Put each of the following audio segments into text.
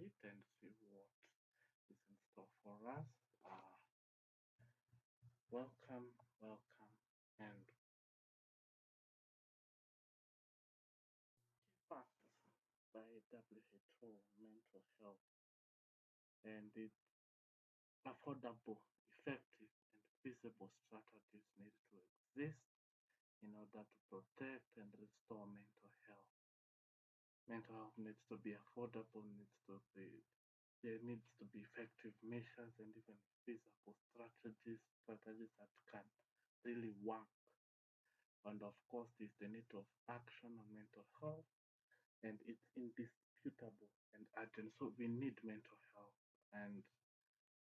it and see what is in store for us. Welcome, welcome, and facts by WHO mental health, and its affordable, effective, and feasible strategies need to exist in order to protect and restore mental health. Mental health needs to be affordable, there needs to be effective measures and even feasible strategies that can really work. And of course, there's the need of action on mental health, and it's indisputable and urgent. So we need mental health, and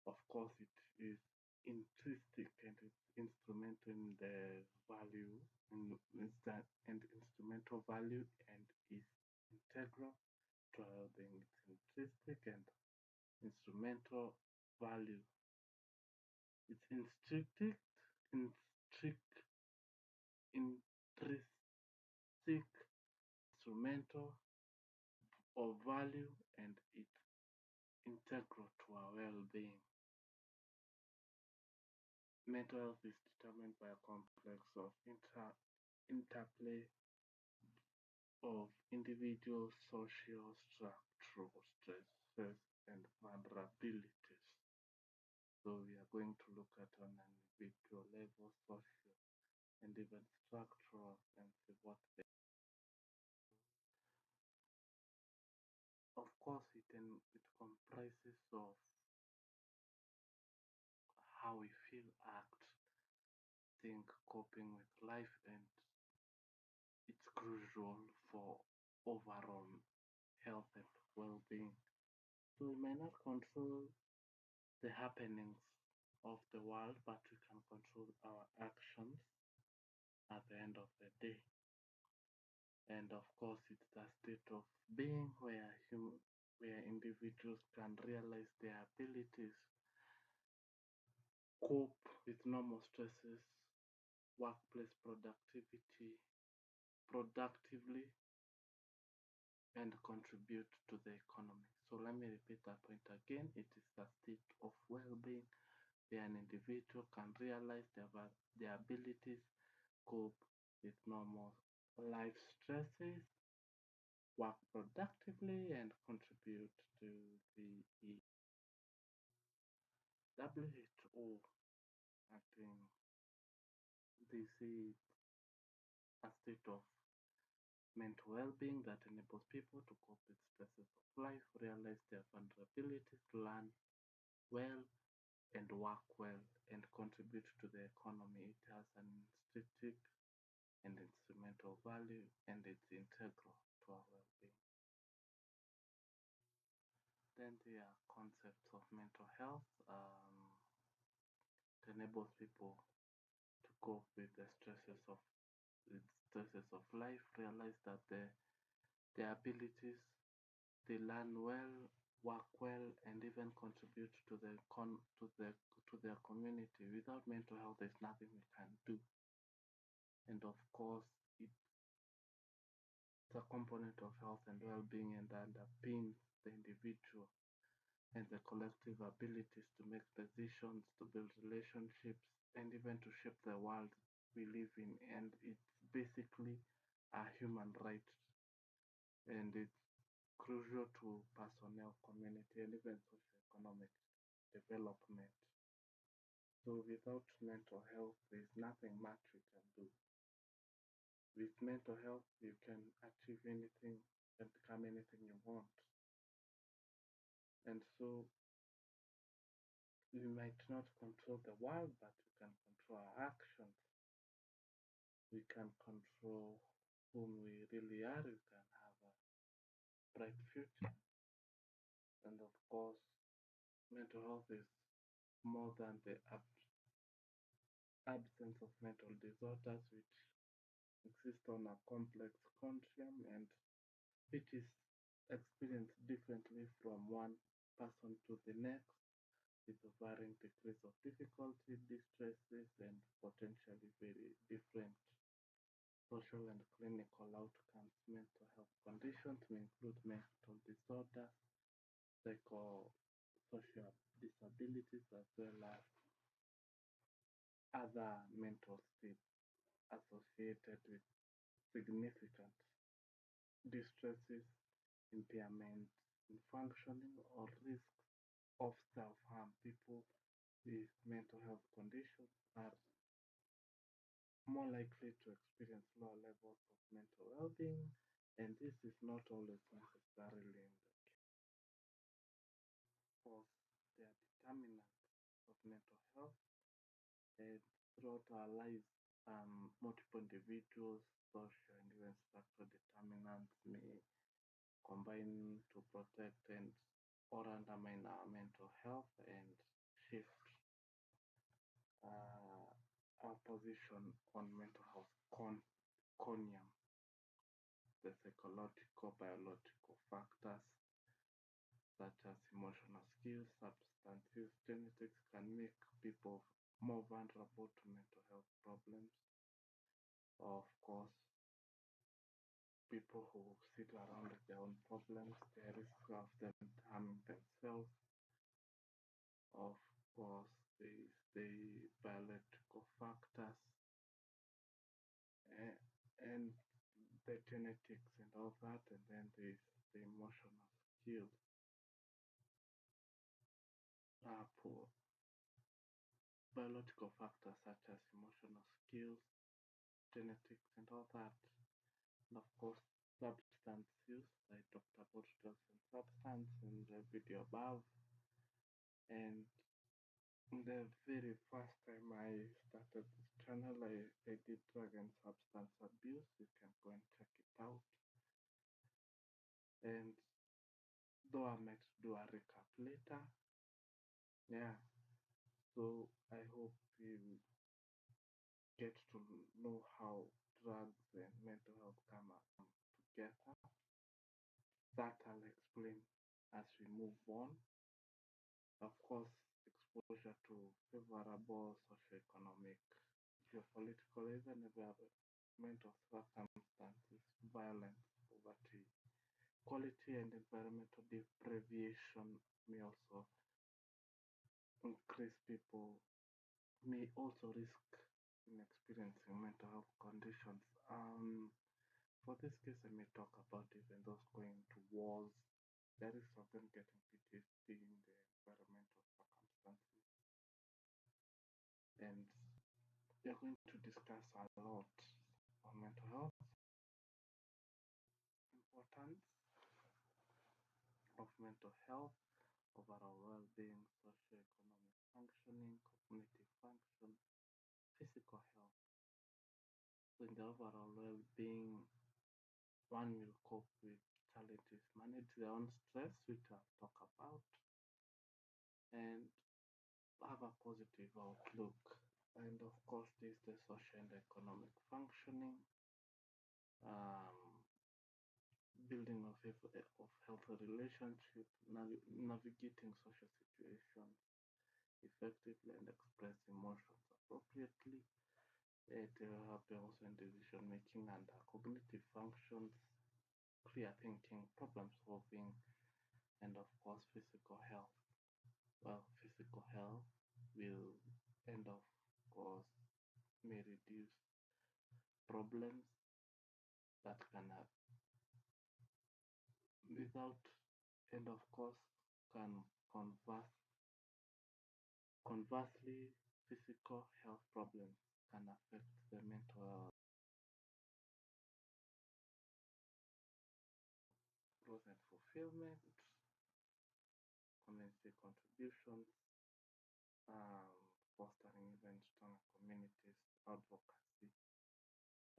of course, it is intrinsic and it's instrumental in the value and instrumental value and is integral to our being. It's intrinsic and instrumental value. It's intrinsic, instrumental of value, and it's integral to our well-being. Mental health is determined by a complex of interplay of individual social, structural stresses and vulnerabilities. So we are going to look at on an individual level, social, and even structural, and see what they. Of course, it comprises of how we feel, act, think, coping with life, and it's crucial for overall health and well-being. So we may not control the happenings of the world, but we can control our actions at the end of the day. And of course, it's a state of being where individuals can realize their abilities, cope with normal stresses, workplace productively, and contribute to the economy. So let me repeat that point again. It is a state of well-being where an individual can realize their abilities, cope with normal life stresses, work productively, and contribute to the WHO. I think this is a state of mental well-being that enables people to cope with stresses of life, realize their vulnerabilities, learn well, and work well, and contribute to the economy. It has an intrinsic and instrumental value, and it's integral to our well-being. Then there are concepts of mental health. It enables people to cope with the stresses of life, realize that their abilities, they learn well, work well, and even contribute to to their community. Without mental health, there's nothing we can do. And of course, it's a component of health and well-being and underpins the individual and the collective abilities to make decisions, to build relationships, and even to shape the world we live in. And it's basically a human right, and it's crucial to personnel, community, and even socio-economic development. So without mental health, there's nothing much we can do. With mental health, you can achieve anything and become anything you want. And so we might not control the world, but we can control our actions. We can control whom we really are. We can have a bright future. And of course, mental health is more than the absence of mental disorders, which exist on a complex continuum and which is experienced differently from one person to the next with varying degrees of difficulty, distresses, and potentially very different social and clinical outcomes. Mental health conditions may include mental disorders, psychosocial disabilities as well as other mental states associated with significant distresses, impairment in functioning, or risks of self harm. People with mental health conditions are more likely to experience lower levels of mental well being, and this is not always necessarily in the cause. They are determinants of mental health, and throughout our lives, multiple individuals, social, and even structural determinants may combine to protect and or undermine our mental health and shift our position on mental health conium, the psychological, biological factors such as emotional skills, substance use, genetics can make people more vulnerable to mental health problems. Of course, people who sit around with their own problems, there is risk of them harming themselves. Of course, there is the biological factors eh, and the genetics and all that, and then there is the emotional skills. For biological factors such as emotional skills, genetics, and all that, and of course, substance use. I talked about drugs and substance in the video above, and the very first time I started this channel, I did drug and substance abuse. You can go and check it out. And though I might do a recap later, yeah. So I hope you get to know how drugs and mental health come up together. That I'll explain as we move on. Of course, exposure to favorable socioeconomic, geopolitical, even environmental circumstances, violence, poverty, quality, and environmental deprivation may also increase people, may also risk in experiencing mental health conditions. For this case, I may talk about even those going to wars. There is of them getting PTSD in the environmental circumstances, and we are going to discuss a lot on mental health, importance of mental health, overall well-being, socio-economic functioning, cognitive function, physical health. So in the overall well-being, one will cope with challenges, manage their own stress, which I've talked about, and have a positive outlook. And of course, there's the social and economic functioning, um, building of healthy relationships, navigating social situations effectively, and express emotions appropriately. It will help you also in decision making and cognitive functions, clear thinking, problem solving, and of course, physical health. Well, physical health will end of course may reduce problems that can have without and of course can conversely physical health problems can affect the mental health growth and fulfillment, community contributions, fostering even strong communities, advocacy,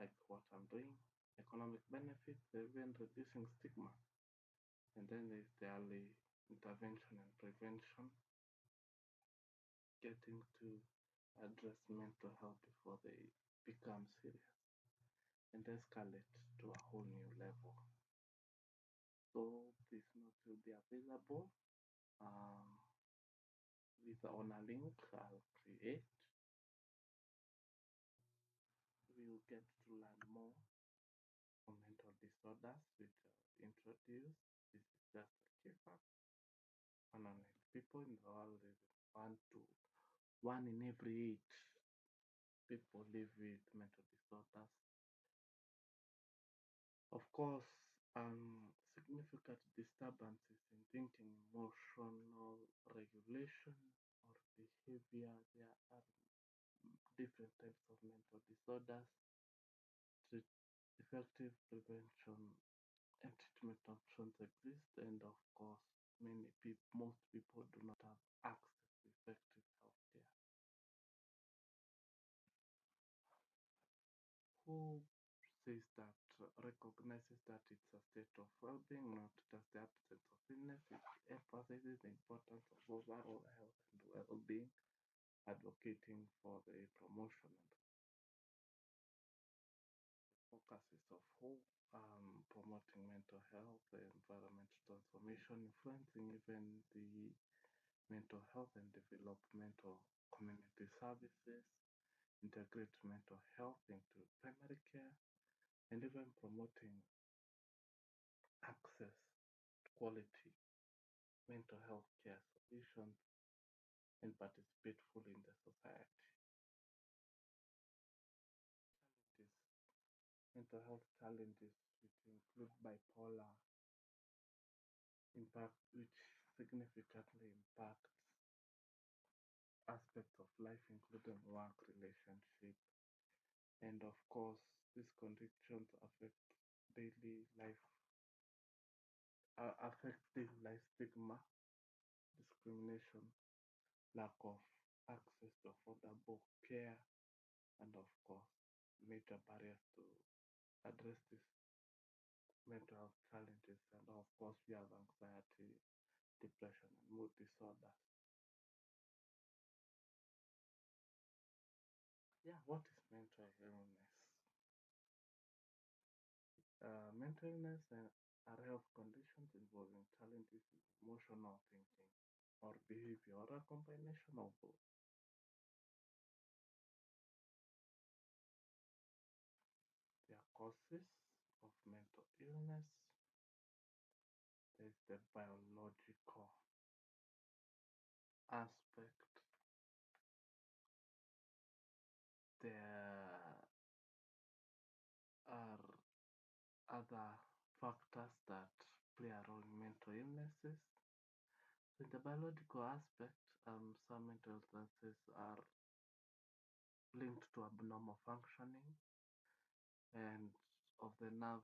like what I'm doing, economic benefits, even reducing stigma. And then there's the early intervention and prevention, getting to address mental health before they become serious and escalate to a whole new level. So this note will be available um, with on a link I'll create. We'll get to learn more on mental disorders which are introduced. This is just a kick People in the world is one in every eight people live with mental disorders. Of course, significant disturbances in thinking, emotional regulation, or behavior. There are different types of mental disorders. Effective prevention and treatment options exist, and of course, most people do not have access to effective healthcare. Who says that recognizes that it's a state of well-being, not just the absence of illness. It emphasizes the importance of overall health and well-being, advocating for the promotion and focuses of who promoting mental health, the environment transformation, influencing even the mental health and developmental community services, integrate mental health into primary care, and even promoting access to quality mental health care solutions and participate fully in the society. Challenges, mental health challenges, which include bipolar impact, which significantly impacts aspects of life, including work, relationship, and of course, these conditions daily life, affect daily life stigma, discrimination, lack of access to affordable care, and of course, major barriers to address these mental health challenges. And of course, we have anxiety, depression, and mood disorders. Yeah, what is mental illness? Mental illness are health conditions involving challenges in emotional thinking or behavior or a combination of both. There are causes of mental illness. There's the biological aspect. There are other factors that play a role in mental illnesses. So in the biological aspect, some mental illnesses are linked to abnormal functioning and of the nerve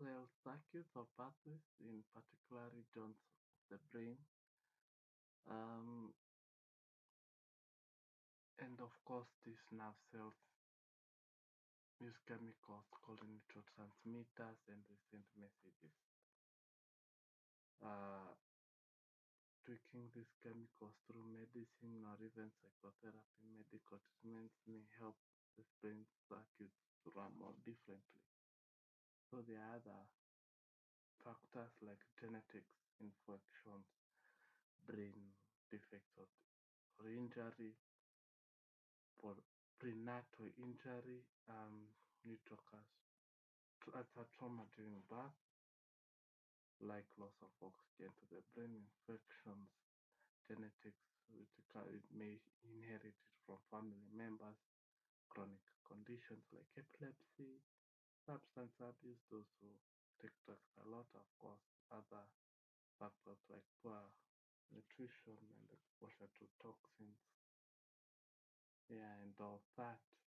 cell circuits or pathways, in particular regions of the brain. Um, and of course, these nerve cells use chemicals called neurotransmitters and they send messages. Uh, Tweaking these chemicals through medicine or even psychotherapy medical treatments may help the brain circuits to run more differently. So there are other factors like genetics, infections, brain defects or injury, for prenatal injury, neutrocast, as a trauma during birth, like loss of oxygen to the brain, infections, genetics, which it may inherit it from family members, chronic conditions like epilepsy, substance abuse, those who take drugs a lot, of course, other factors like poor nutrition and exposure to toxins, yeah, and all that.